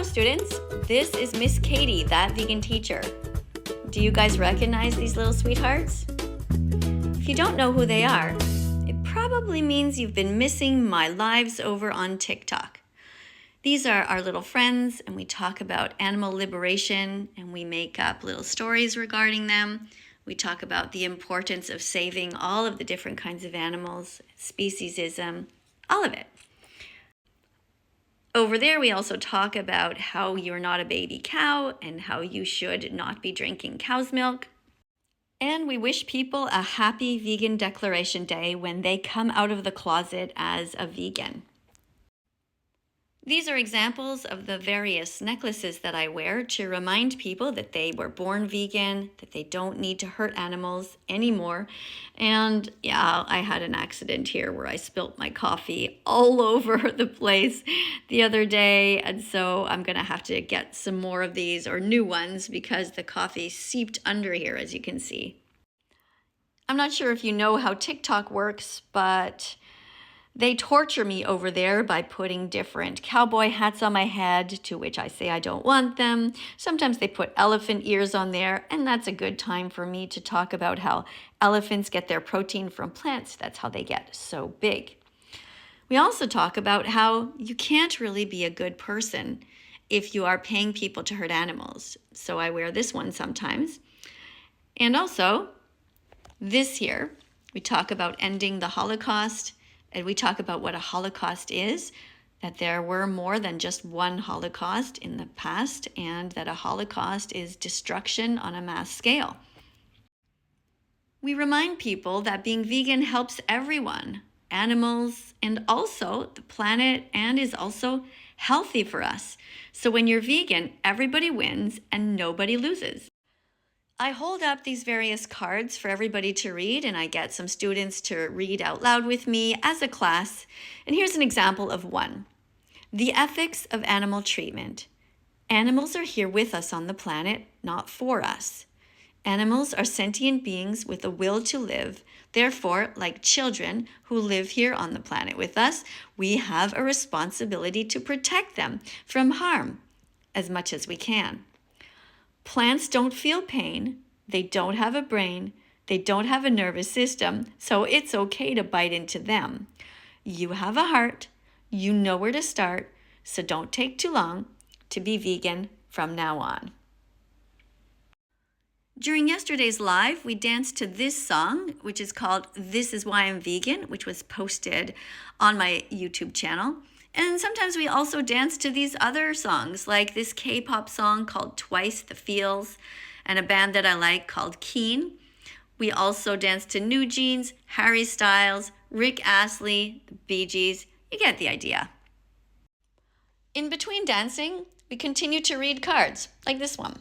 students, this is Miss Katie, that vegan teacher. Do you guys recognize these little sweethearts? If you don't know who they are, it probably means you've been missing my lives over on TikTok. These are our little friends, and we talk about animal liberation, and we make up little stories regarding them. We talk about the importance of saving all of the different kinds of animals, speciesism, all of it. Over there, we also talk about how you're not a baby cow and how you should not be drinking cow's milk. And we wish people a happy Vegan Declaration Day when they come out of the closet as a vegan. These are examples of the various necklaces that I wear to remind people that they were born vegan, that they don't need to hurt animals anymore. And yeah, I had an accident here where I spilt my coffee all over the place the other day. And so I'm gonna have to get some more of these or new ones because the coffee seeped under here, as you can see. I'm not sure if you know how TikTok works, but they torture me over there by putting different cowboy hats on my head, to which I say I don't want them. Sometimes they put elephant ears on there, and that's a good time for me to talk about how elephants get their protein from plants. That's how they get so big. We also talk about how you can't really be a good person if you are paying people to hurt animals. So I wear this one sometimes. And also, this here, we talk about ending the Holocaust. And we talk about what a Holocaust is, that there were more than just one Holocaust in the past, and that a Holocaust is destruction on a mass scale. We remind people that being vegan helps everyone, animals, and also the planet, and is also healthy for us. So when you're vegan, everybody wins and nobody loses. I hold up these various cards for everybody to read, and I get some students to read out loud with me as a class. And here's an example of one. The ethics of animal treatment. Animals are here with us on the planet, not for us. Animals are sentient beings with a will to live. Therefore, like children who live here on the planet with us, we have a responsibility to protect them from harm as much as we can. Plants don't feel pain, they don't have a brain, they don't have a nervous system, so it's okay to bite into them. You have a heart, you know where to start, so don't take too long to be vegan from now on. During yesterday's live, we danced to this song, which is called This Is Why I'm Vegan, which was posted on my YouTube channel. And sometimes we also dance to these other songs, like this K-pop song called Twice the Feels, and a band that I like called Keen. We also dance to New Jeans, Harry Styles, Rick Astley, the Bee Gees. You get the idea. In between dancing, we continue to read cards, like this one.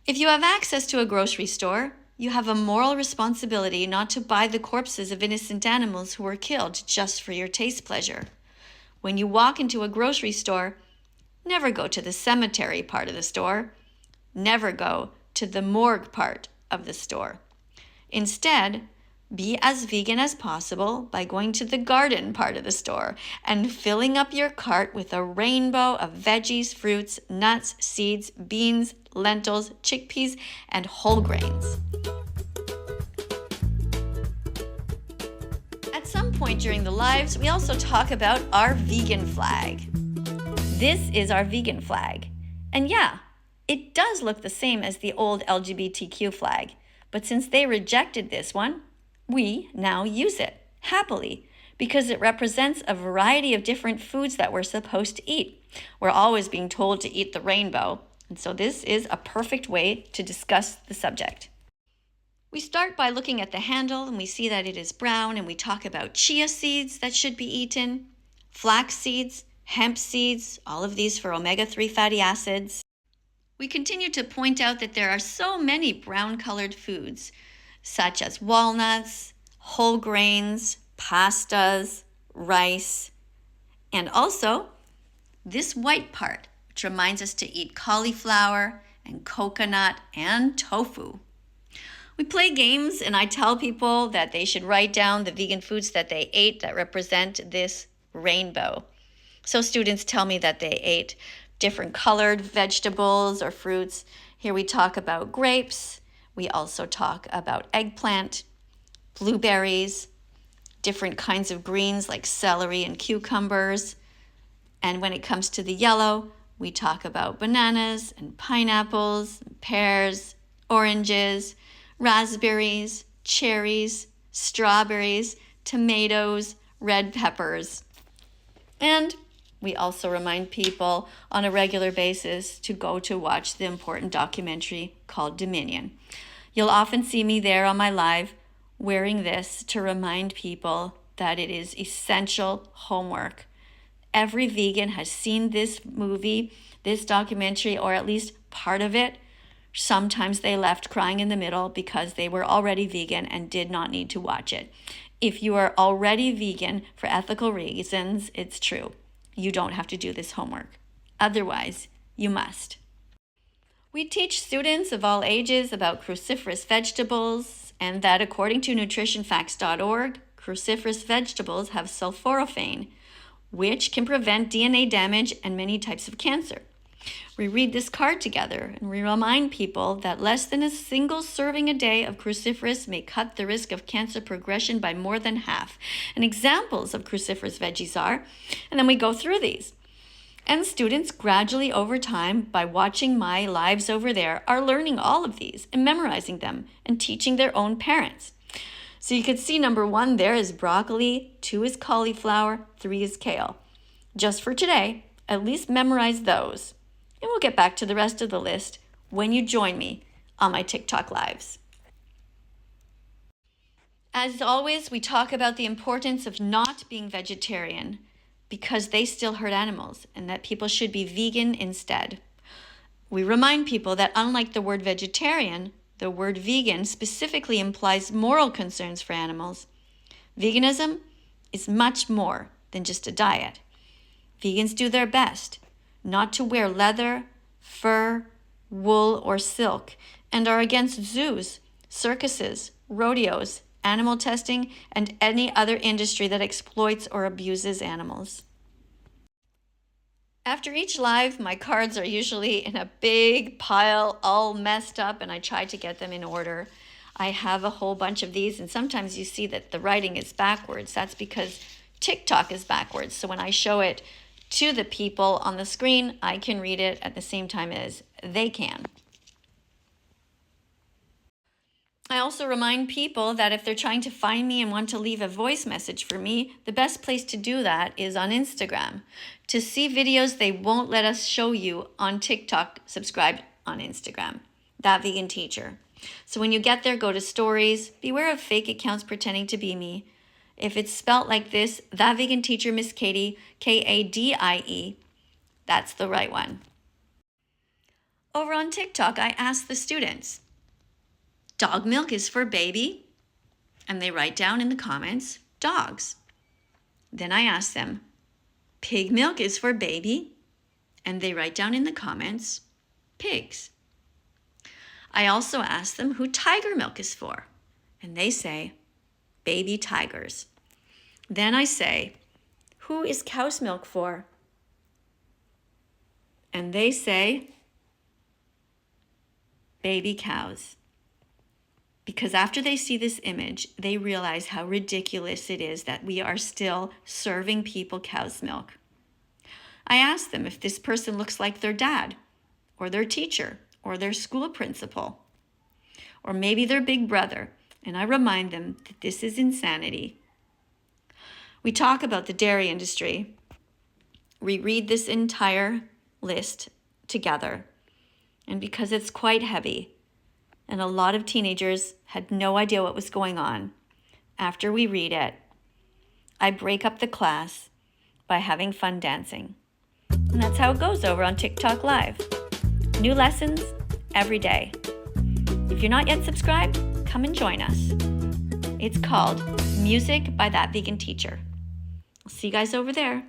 If you have access to a grocery store, you have a moral responsibility not to buy the corpses of innocent animals who were killed just for your taste pleasure. When you walk into a grocery store, never go to the cemetery part of the store. Never go to the morgue part of the store. Instead, be as vegan as possible by going to the garden part of the store and filling up your cart with a rainbow of veggies, fruits, nuts, seeds, beans, lentils, chickpeas, and whole grains. At some point during the lives, we also talk about our vegan flag. This is our vegan flag. And yeah, it does look the same as the old LGBTQ flag, but since they rejected this one, we now use it happily because it represents a variety of different foods that we're supposed to eat. We're always being told to eat the rainbow, and so this is a perfect way to discuss the subject. We start by looking at the handle, and we see that it is brown, and we talk about chia seeds that should be eaten, flax seeds, hemp seeds, all of these for omega-3 fatty acids. We continue to point out that there are so many brown-colored foods, such as walnuts, whole grains, pastas, rice, and also this white part, which reminds us to eat cauliflower and coconut and tofu. We play games, and I tell people that they should write down the vegan foods that they ate that represent this rainbow. So students tell me that they ate different colored vegetables or fruits. Here we talk about grapes. We also talk about eggplant, blueberries, different kinds of greens like celery and cucumbers. And when it comes to the yellow, we talk about bananas and pineapples, and pears, oranges, raspberries, cherries, strawberries, tomatoes, red peppers. And we also remind people on a regular basis to go to watch the important documentary called Dominion. You'll often see me there on my live wearing this to remind people that it is essential homework. Every vegan has seen this movie, this documentary, or at least part of it. Sometimes they left crying in the middle because they were already vegan and did not need to watch it. If you are already vegan for ethical reasons, it's true. You don't have to do this homework. Otherwise, you must. We teach students of all ages about cruciferous vegetables, and that according to nutritionfacts.org, cruciferous vegetables have sulforaphane, which can prevent DNA damage and many types of cancer. We read this card together, and we remind people that less than a single serving a day of cruciferous may cut the risk of cancer progression by more than half. And examples of cruciferous veggies are, and then we go through these. And students gradually over time, by watching my lives over there, are learning all of these and memorizing them and teaching their own parents. So you could see number 1 there is broccoli, 2 is cauliflower, 3 is kale. Just for today, at least memorize those. And we'll get back to the rest of the list when you join me on my TikTok lives. As always, we talk about the importance of not being vegetarian because they still hurt animals and that people should be vegan instead. We remind people that unlike the word vegetarian, the word vegan specifically implies moral concerns for animals. Veganism is much more than just a diet. Vegans do their best not to wear leather, fur, wool, or silk, and are against zoos, circuses, rodeos, animal testing, and any other industry that exploits or abuses animals. After each live, my cards are usually in a big pile, all messed up, and I try to get them in order. I have a whole bunch of these, and sometimes you see that the writing is backwards. That's because TikTok is backwards. So when I show it to the people on the screen, I can read it at the same time as they can. I also remind people that if they're trying to find me and want to leave a voice message for me, the best place to do that is on Instagram. To see videos they won't let us show you on TikTok, subscribe on Instagram, That Vegan Teacher. So when you get there, go to stories. Beware of fake accounts pretending to be me. If it's spelt like this, That Vegan Teacher, Miss Kadie, KADIE, that's the right one. Over on TikTok, I asked the students, dog milk is for baby? And they write down in the comments, dogs. Then I ask them, pig milk is for baby? And they write down in the comments, pigs. I also ask them who tiger milk is for. And they say, baby tigers. Then I say, who is cow's milk for? And they say, baby cows. Because after they see this image, they realize how ridiculous it is that we are still serving people cow's milk. I ask them if this person looks like their dad, or their teacher, or their school principal, or maybe their big brother, and I remind them that this is insanity. We talk about the dairy industry. We read this entire list together, and because it's quite heavy, and a lot of teenagers had no idea what was going on, after we read it, I break up the class by having fun dancing. And that's how it goes over on TikTok Live. New lessons every day. If you're not yet subscribed, come and join us. It's called Music by That Vegan Teacher. I'll see you guys over there.